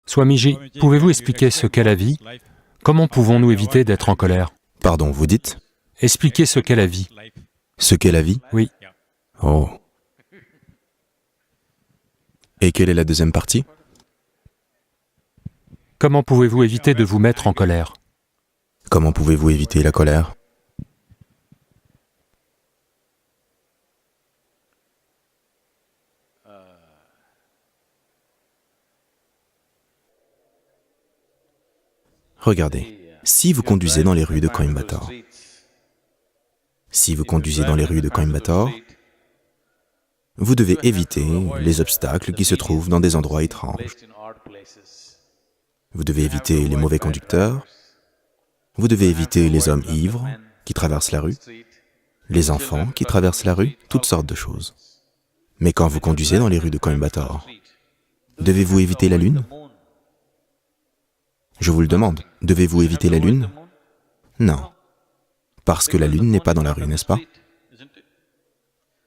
Swamiji, pouvez-vous expliquer ce qu'est la vie? Comment pouvons-nous éviter d'être en colère? Pardon, vous dites? Expliquez ce qu'est la vie. Ce qu'est la vie? Oui. Oh. Et quelle est la deuxième partie? Comment pouvez-vous éviter de vous mettre en colère? Comment pouvez-vous éviter la colère? Regardez, si vous conduisez dans les rues de Coimbatore, vous devez éviter les obstacles qui se trouvent dans des endroits étranges. Vous devez éviter les mauvais conducteurs, vous devez éviter les hommes ivres qui traversent la rue, les enfants qui traversent la rue, toutes sortes de choses. Mais quand vous conduisez dans les rues de Coimbatore, devez-vous éviter la lune? Je vous le demande, devez-vous éviter la lune? Non, parce que la lune n'est pas dans la rue, n'est-ce pas?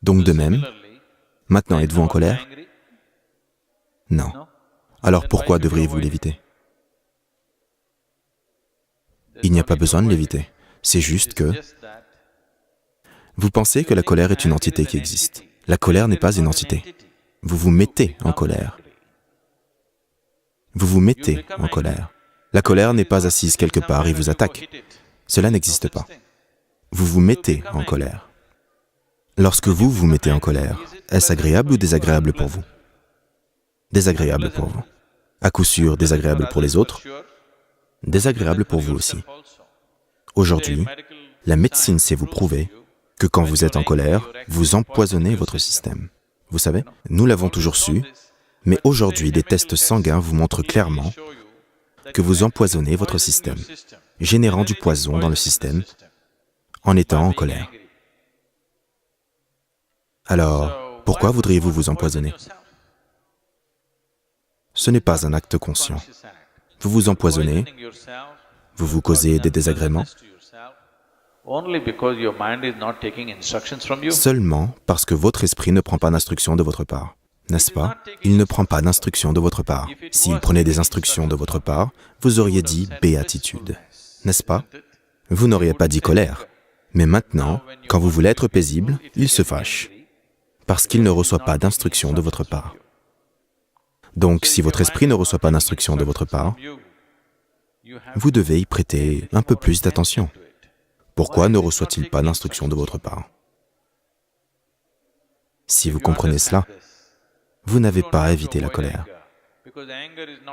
Donc de même, maintenant êtes-vous en colère? Non. Alors pourquoi devriez-vous l'éviter? Il n'y a pas besoin de l'éviter, c'est juste que vous pensez que la colère est une entité qui existe. La colère n'est pas une entité. Vous vous mettez en colère. Vous vous mettez en colère. La colère n'est pas assise quelque part et vous attaque. Cela n'existe pas. Vous vous mettez en colère. Lorsque vous vous mettez en colère, est-ce agréable ou désagréable pour vous? Désagréable pour vous. À coup sûr, désagréable pour les autres, désagréable pour vous aussi. Aujourd'hui, la médecine sait vous prouver que quand vous êtes en colère, vous empoisonnez votre système. Vous savez, nous l'avons toujours su, mais aujourd'hui, des tests sanguins vous montrent clairement que vous empoisonnez votre système, générant du poison dans le système en étant en colère. Alors, pourquoi voudriez-vous vous empoisonner? Ce n'est pas un acte conscient. Vous vous empoisonnez, vous vous causez des désagréments, seulement parce que votre esprit ne prend pas d'instruction de votre part. N'est-ce pas? Il ne prend pas d'instruction de votre part. S'il prenait des instructions de votre part, vous auriez dit béatitude. N'est-ce pas? Vous n'auriez pas dit colère. Mais maintenant, quand vous voulez être paisible, il se fâche, parce qu'il ne reçoit pas d'instruction de votre part. Donc, si votre esprit ne reçoit pas d'instruction de votre part, vous devez y prêter un peu plus d'attention. Pourquoi ne reçoit-il pas d'instruction de votre part? Si vous comprenez cela, vous n'avez pas à éviter la colère,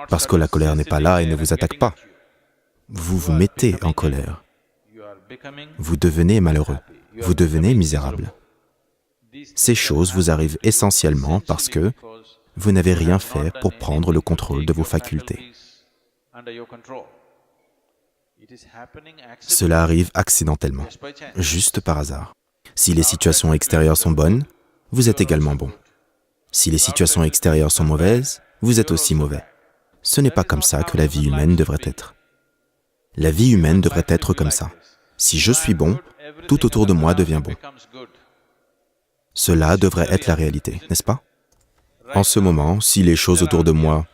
parce que la colère n'est pas là et ne vous attaque pas. Vous vous mettez en colère, vous devenez malheureux, vous devenez misérable. Ces choses vous arrivent essentiellement parce que vous n'avez rien fait pour prendre le contrôle de vos facultés. Cela arrive accidentellement, juste par hasard. Si les situations extérieures sont bonnes, vous êtes également bon. Si les situations extérieures sont mauvaises, vous êtes aussi mauvais. Ce n'est pas comme ça que la vie humaine devrait être. La vie humaine devrait être comme ça. Si je suis bon, tout autour de moi devient bon. Cela devrait être la réalité, n'est-ce pas? En ce moment, si les choses autour de moi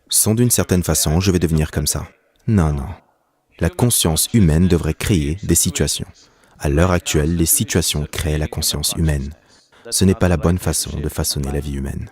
sont d'une certaine façon, je vais devenir comme ça. Non, non. La conscience humaine devrait créer des situations. À l'heure actuelle, les situations créent la conscience humaine. Ce n'est pas la bonne façon de façonner la vie humaine.